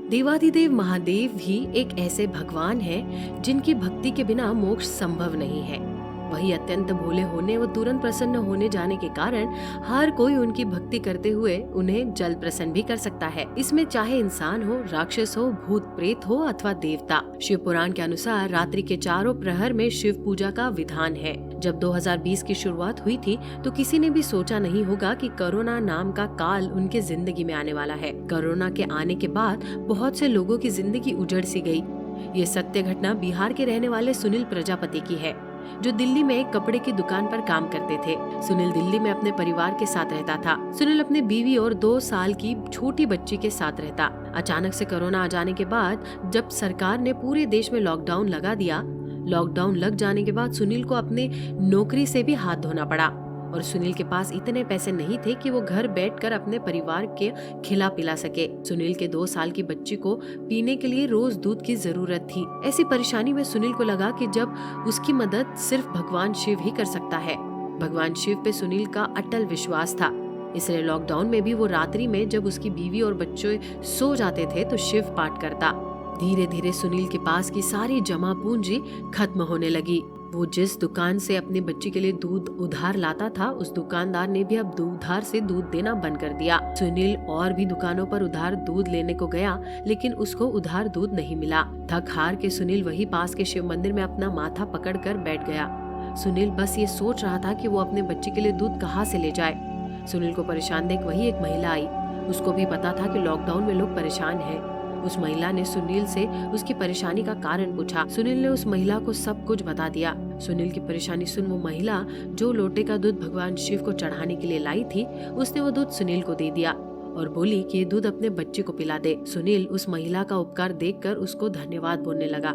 देवाधिदेव महादेव भी एक ऐसे भगवान हैं जिनकी भक्ति के बिना मोक्ष संभव नहीं है। वही अत्यंत भोले होने व तुरंत प्रसन्न होने जाने के कारण हर कोई उनकी भक्ति करते हुए उन्हें जल्द प्रसन्न भी कर सकता है। इसमें चाहे इंसान हो, राक्षस हो, भूत प्रेत हो अथवा देवता। शिव पुराण के अनुसार रात्रि के चारों प्रहर में शिव पूजा का विधान है। जब 2020 की शुरुआत हुई थी तो किसी ने भी सोचा नहीं होगा कि कोरोना नाम का काल उनके जिंदगी में आने वाला है। कोरोना के आने के बाद बहुत से लोगों की जिंदगी उजड़ सी गई। ये सत्य घटना बिहार के रहने वाले सुनील प्रजापति की है, जो दिल्ली में एक कपड़े की दुकान पर काम करते थे। सुनील दिल्ली में अपने परिवार के साथ रहता था। सुनील अपने बीवी और 2 साल की छोटी बच्ची के साथ रहता। अचानक से कोरोना आ जाने के बाद जब सरकार ने पूरे देश में लॉकडाउन लगा दिया, लॉकडाउन लग जाने के बाद सुनील को अपने नौकरी से भी हाथ धोना पड़ा और सुनील के पास इतने पैसे नहीं थे कि वो घर बैठकर अपने परिवार के खिला पिला सके। सुनील के 2 साल की बच्ची को पीने के लिए रोज दूध की जरूरत थी। ऐसी परेशानी में सुनील को लगा कि जब उसकी मदद सिर्फ भगवान शिव ही कर सकता है। भगवान शिव पे सुनील का अटल विश्वास था, इसलिए लॉकडाउन में भी वो रात्रि में जब उसकी बीवी और बच्चे सो जाते थे तो शिव पाठ करता। धीरे धीरे सुनील के पास की सारी जमा पूंजी खत्म होने लगी। वो जिस दुकान से अपनी बच्ची के लिए दूध उधार लाता था, उस दुकानदार ने भी अब उधार से दूध देना बंद कर दिया। सुनील और भी दुकानों पर उधार दूध लेने को गया, लेकिन उसको उधार दूध नहीं मिला। थक हार के सुनील वही पास के शिव मंदिर में अपना माथा पकड़कर बैठ गया। सुनील बस ये सोच रहा था कि वो अपने बच्ची के लिए दूध कहाँ से ले जाए। सुनील को परेशान देख वही एक महिला आई। उसको भी पता था कि लॉकडाउन में लोग परेशान हैं। उस महिला ने सुनील से उसकी परेशानी का कारण पूछा। सुनील ने उस महिला को सब कुछ बता दिया। सुनील की परेशानी सुन वो महिला, जो लोटे का दूध भगवान शिव को चढ़ाने के लिए लाई थी, उसने वो दूध सुनील को दे दिया और बोली कि ये दूध अपने बच्चे को पिला दे। सुनील उस महिला का उपकार देखकर उसको धन्यवाद बोलने लगा,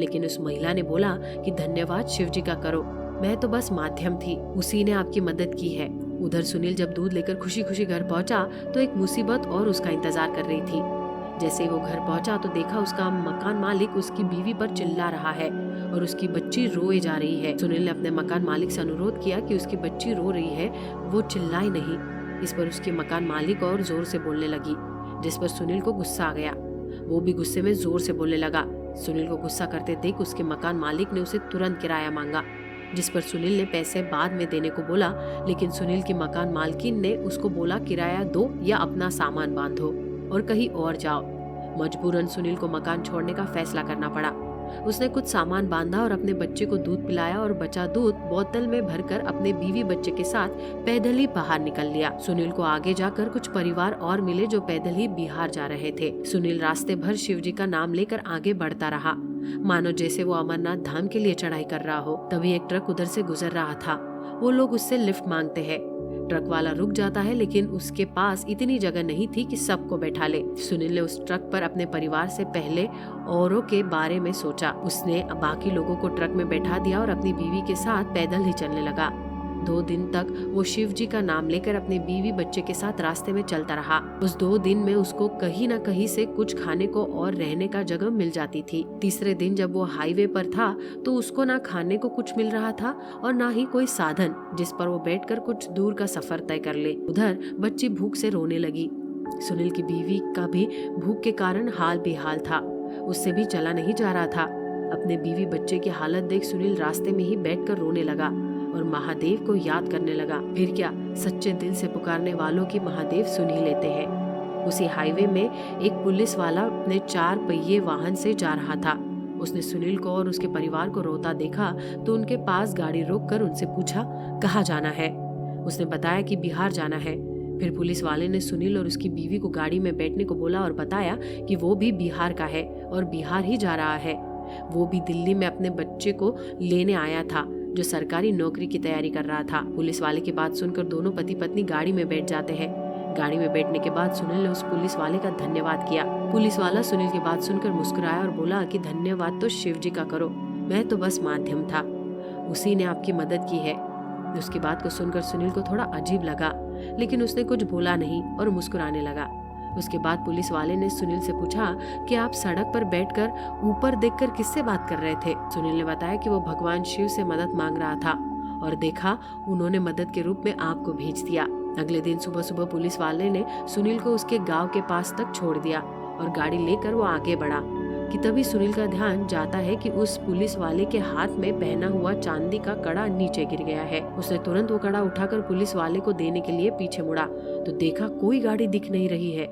लेकिन उस महिला ने बोला कि धन्यवाद शिव जी का करो, मैं तो बस माध्यम थी, उसी ने आपकी मदद की है। उधर सुनील जब दूध लेकर खुशी खुशी घर पहुंचा तो एक मुसीबत और उसका इंतजार कर रही थी। जैसे वो घर पहुंचा तो देखा उसका मकान मालिक उसकी बीवी पर चिल्ला रहा है और उसकी बच्ची रोए जा रही है। सुनील ने अपने मकान मालिक से अनुरोध किया कि उसकी बच्ची रो रही है, वो चिल्लाए नहीं। इस पर उसके मकान मालिक और जोर से बोलने लगी, जिस पर सुनील को गुस्सा आ गया। वो भी गुस्से में जोर से बोलने लगा। सुनील को गुस्सा करते देख उसके मकान मालिक ने उसे तुरंत किराया मांगा, जिस पर सुनील ने पैसे बाद में देने को बोला, लेकिन सुनील की मकान मालकिन ने उसको बोला किराया दो या अपना सामान बांधो और कहीं और जाओ। मजबूरन सुनील को मकान छोड़ने का फैसला करना पड़ा। उसने कुछ सामान बांधा और अपने बच्चे को दूध पिलाया और बचा दूध बोतल में भरकर अपने बीवी बच्चे के साथ पैदल ही बाहर निकल लिया। सुनील को आगे जाकर कुछ परिवार और मिले जो पैदल ही बिहार जा रहे थे। सुनील रास्ते भर शिवजी का नाम लेकर आगे बढ़ता रहा, मानो जैसे वो अमरनाथ धाम के लिए चढ़ाई कर रहा हो। तभी एक ट्रक उधर से गुजर रहा था। वो लोग उससे लिफ्ट मांगते हैं। ट्रक वाला रुक जाता है, लेकिन उसके पास इतनी जगह नहीं थी कि सबको बैठा ले। सुनील ने उस ट्रक पर अपने परिवार से पहले औरों के बारे में सोचा। उसने बाकी लोगों को ट्रक में बैठा दिया और अपनी बीवी के साथ पैदल ही चलने लगा। 2 दिन तक वो शिव जी का नाम लेकर अपने बीवी बच्चे के साथ रास्ते में चलता रहा। उस 2 दिन में उसको कहीं न कहीं से कुछ खाने को और रहने का जगह मिल जाती थी। तीसरे दिन जब वो हाईवे पर था तो उसको ना खाने को कुछ मिल रहा था और ना ही कोई साधन जिस पर वो बैठकर कुछ दूर का सफर तय कर ले। उधर बच्ची भूख से रोने लगी। सुनील की बीवी का भी भूख के कारण हाल बेहाल था, उससे भी चला नहीं जा रहा था। अपने बीवी बच्चे की हालत देख सुनील रास्ते में ही बैठकर रोने लगा और महादेव को याद करने लगा। फिर क्या, सच्चे दिल से पुकारने वालों की महादेव सुन ही लेते हैं। उसी हाईवे में एक पुलिस वाला अपने 4 पहिए वाहन से जा रहा था। उसने सुनील को और उसके परिवार को रोता देखा तो उनके पास गाड़ी रोककर उनसे पूछा कहाँ जाना है। उसने बताया कि बिहार जाना है। फिर पुलिस वाले ने सुनील और उसकी बीवी को गाड़ी में बैठने को बोला और बताया कि वो भी बिहार का है और बिहार ही जा रहा है। वो भी दिल्ली में अपने बच्चे को लेने आया था, जो सरकारी नौकरी की तैयारी कर रहा था। पुलिस वाले की बात सुनकर दोनों पति पत्नी गाड़ी में बैठ जाते हैं। गाड़ी में बैठने के बाद सुनील ने उस पुलिस वाले का धन्यवाद किया। पुलिस वाला सुनील की बात सुनकर मुस्कुराया और बोला कि धन्यवाद तो शिव जी का करो, मैं तो बस माध्यम था, उसी ने आपकी मदद की है। उसकी बात को सुनकर सुनील को थोड़ा अजीब लगा, लेकिन उसने कुछ बोला नहीं और मुस्कुराने लगा। उसके बाद पुलिस वाले ने सुनील से पूछा कि आप सड़क पर बैठकर ऊपर देखकर किससे बात कर रहे थे। सुनील ने बताया कि वो भगवान शिव से मदद मांग रहा था और देखा उन्होंने मदद के रूप में आपको भेज दिया। अगले दिन सुबह सुबह पुलिस वाले ने सुनील को उसके गांव के पास तक छोड़ दिया और गाड़ी लेकर वो आगे बढ़ा कि तभी सुनील का ध्यान जाता है कि उस पुलिस वाले के हाथ में पहना हुआ चांदी का कड़ा नीचे गिर गया है। उसने तुरंत वो कड़ा उठाकर पुलिस वाले को देने के लिए पीछे मुड़ा तो देखा कोई गाड़ी दिख नहीं रही है।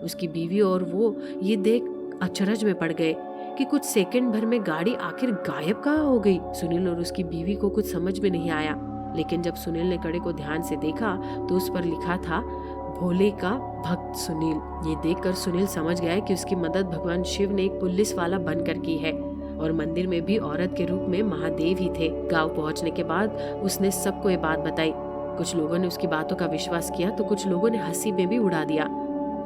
उसकी बीवी और वो ये देख अचरज में पड़ गए कि कुछ सेकंड भर में गाड़ी आखिर गायब कहाँ हो गई। सुनील और उसकी बीवी को कुछ समझ में नहीं आया, लेकिन जब सुनील ने कड़े को ध्यान से देखा तो उस पर लिखा था भोले का भक्त सुनील। ये देखकर सुनील समझ गया कि उसकी मदद भगवान शिव ने एक पुलिस वाला बनकर की है और मंदिर में भी औरत के रूप में महादेव ही थे। गांव पहुंचने के बाद उसने सबको ये बात बताई। कुछ लोगों ने उसकी बातों का विश्वास किया तो कुछ लोगों ने हंसी में भी उड़ा दिया,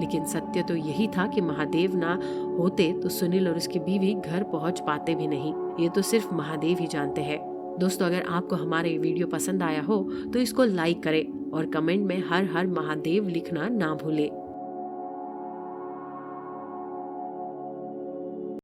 लेकिन सत्य तो यही था कि महादेव ना होते तो सुनील और उसकी बीवी घर पहुंच पाते भी नहीं। ये तो सिर्फ महादेव ही जानते हैं। दोस्तों, अगर आपको हमारा ये वीडियो पसंद आया हो तो इसको लाइक करें और कमेंट में हर हर महादेव लिखना ना भूलें।